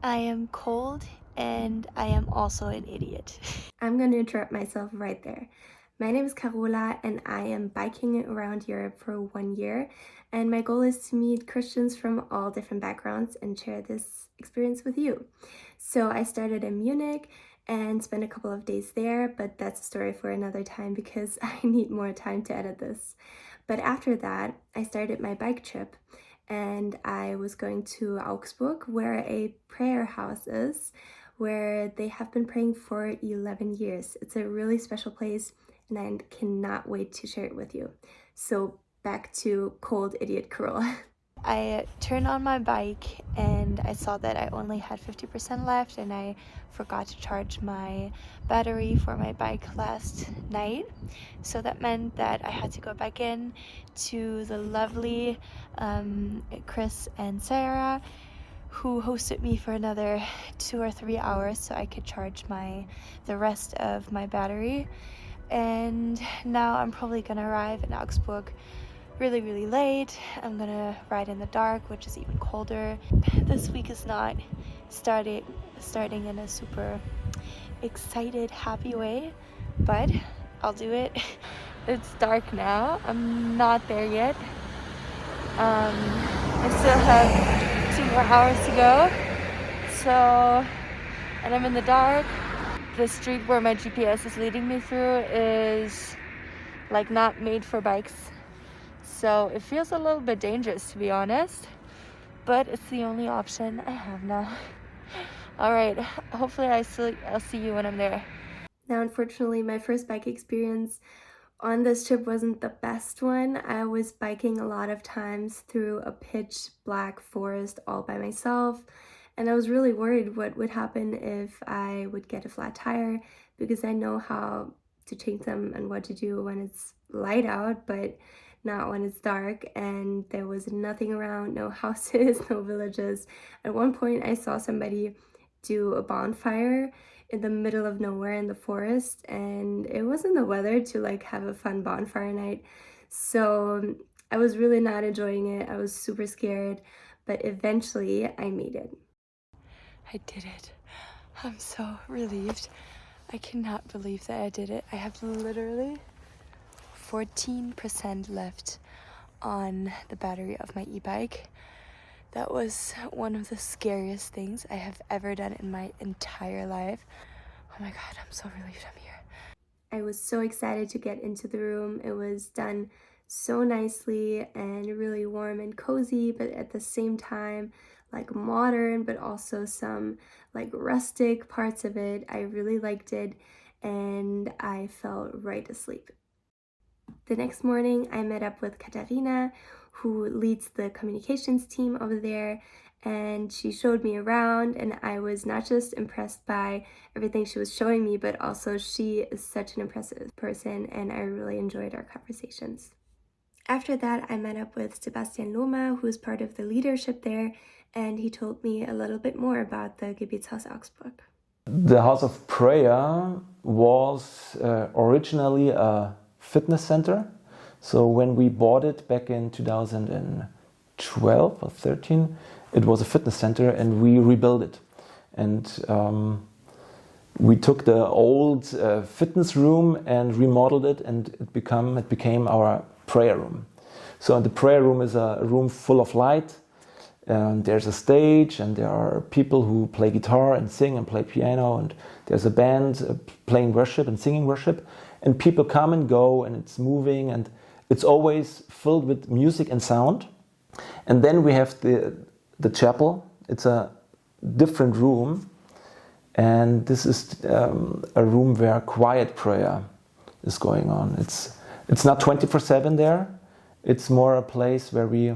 I am cold and I am also an idiot. I'm going to interrupt myself right there. My name is Carola and I am biking around Europe for 1 year, and my goal is to meet Christians from all different backgrounds and share this experience with you. So I started in Munich and spent a couple of days there, but that's a story for another time because I need more time to edit this. But after that, I started my bike trip and I was going to Augsburg, where a prayer house is, where they have been praying for 11 years. It's a really special place and I cannot wait to share it with you. So back to cold idiot Corolla. I turned on my bike and I saw that I only had 50% left, and I forgot to charge my battery for my bike last night. So that meant that I had to go back in to the lovely Chris and Sarah, who hosted me for another 2 or 3 hours so I could charge the rest of my battery. And now I'm probably gonna arrive in Augsburg really late. I'm gonna ride in the dark, which is even colder. This week is not starting in a super excited, happy way, but I'll do it. It's dark now. I'm not there yet. I still have 2 more hours to go. So, and I'm in the dark. The street where my GPS is leading me through is like not made for bikes. So it feels a little bit dangerous, to be honest, but it's the only option I have now. All right, hopefully I'll see you when I'm there. Now, unfortunately, my first bike experience on this trip wasn't the best one. I was biking a lot of times through a pitch black forest all by myself, and I was really worried what would happen if I would get a flat tire, because I know how to change them and what to do when it's light out, but not when it's dark. And there was nothing around, no houses, no villages. At one point I saw somebody do a bonfire in the middle of nowhere in the forest, and it wasn't the weather to like have a fun bonfire night. So I was really not enjoying it. I was super scared, but eventually I made it. I did it. I'm so relieved. I cannot believe that I did it. I have literally 14% left on the battery of my e-bike. That was one of the scariest things I have ever done in my entire life. Oh my god, I'm so relieved I'm here. I was so excited to get into the room. It was done so nicely and really warm and cozy, but at the same time like modern, but also some like rustic parts of it. I really liked it and I fell right asleep. The next morning, I met up with Katarina, who leads the communications team over there, and she showed me around, and I was not just impressed by everything she was showing me, but also she is such an impressive person, and I really enjoyed our conversations. After that, I met up with Sebastian Luma, who is part of the leadership there, and he told me a little bit more about the Gebetshaus Augsburg. The House of Prayer was originally a fitness center. So when we bought it back in 2012 or 13, it was a fitness center and we rebuilt it. And we took the old fitness room and remodeled it, and it became our prayer room. So the prayer room is a room full of light. There's a stage, and there are people who play guitar and sing and play piano, and there's a band playing worship and singing worship, and people come and go, and it's moving, and it's always filled with music and sound. And then we have the chapel. It's a different room, and this is a room where quiet prayer is going on. It's not 24/7 there. It's more a place where we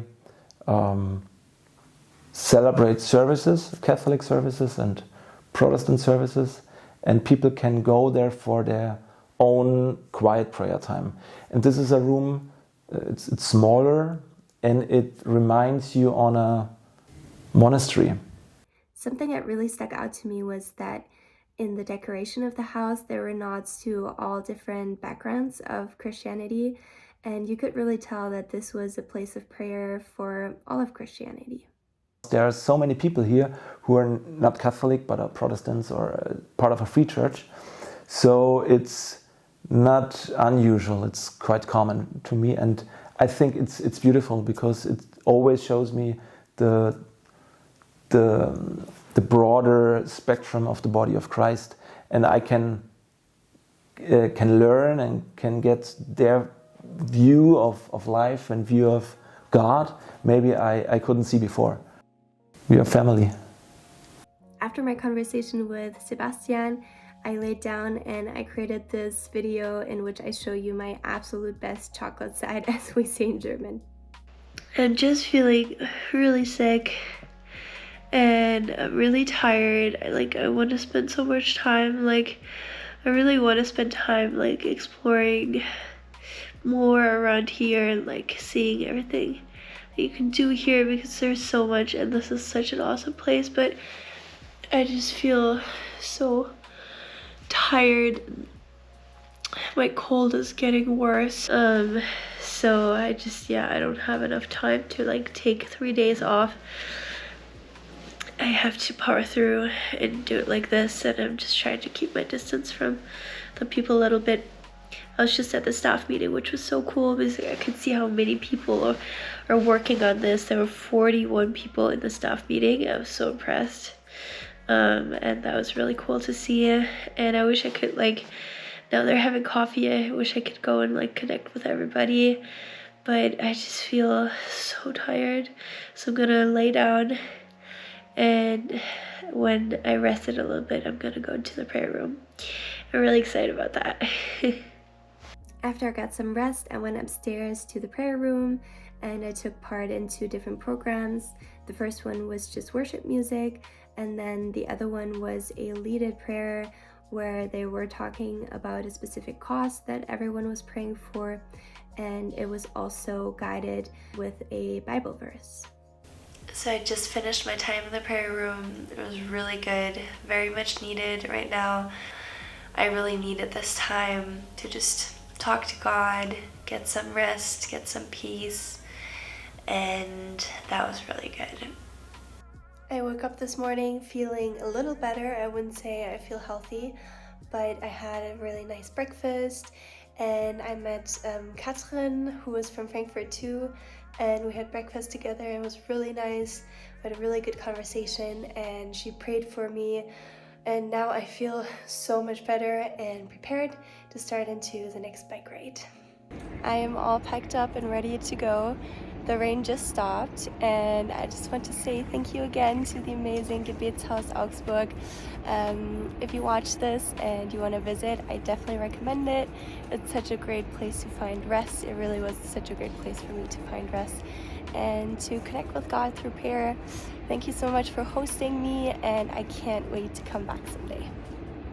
celebrate services, Catholic services and Protestant services, and people can go there for their own quiet prayer time. And this is a room, it's smaller, and it reminds you on a monastery. Something that really stuck out to me was that in the decoration of the house, there were nods to all different backgrounds of Christianity, and you could really tell that this was a place of prayer for all of Christianity. There are so many people here who are not Catholic but are Protestants or part of a free church. So it's not unusual, it's quite common to me, and I think it's beautiful because it always shows me the broader spectrum of the body of Christ, and I can learn and can get their view of life and view of God maybe I couldn't see before. We are family. After my conversation with Sebastian, I laid down and I created this video in which I show you my absolute best chocolate side, as we say in German. I'm just feeling really sick and I'm really tired. I want to spend so much time, I really want to spend time exploring more around here and seeing everything that you can do here, because there's so much and this is such an awesome place, but I just feel so tired. My cold is getting worse. So I don't have enough time to take 3 days off. I have to power through and do it like this, and I'm just trying to keep my distance from the people a little bit. I was just at the staff meeting, which was so cool because I could see how many people are working on this. There were 41 people in the staff meeting. I was so impressed. And that was really cool to see. And I wish I could now they're having coffee, I wish I could go and connect with everybody, but I just feel so tired. So I'm gonna lay down, and when I rested a little bit, I'm gonna go into the prayer room. I'm really excited about that. After I got some rest, I went upstairs to the prayer room and I took part in 2 different programs. The first one was just worship music, and then the other one was a leaded prayer where they were talking about a specific cause that everyone was praying for, and it was also guided with a Bible verse. So I just finished my time in the prayer room. It was really good, very much needed right now. I really needed this time to just talk to God, get some rest, get some peace, and that was really good. I woke up this morning feeling a little better. I wouldn't say I feel healthy, but I had a really nice breakfast, and I met Katrin, who was from Frankfurt too, and we had breakfast together. It was really nice. We had a really good conversation, and she prayed for me, and now I feel so much better and prepared to start into the next bike ride. I am all packed up and ready to go. The rain just stopped, and I just want to say thank you again to the amazing Gebetshaus Augsburg. If you watch this and you want to visit, I definitely recommend it. It's such a great place to find rest. It really was such a great place for me to find rest and to connect with God through prayer. Thank you so much for hosting me, and I can't wait to come back someday.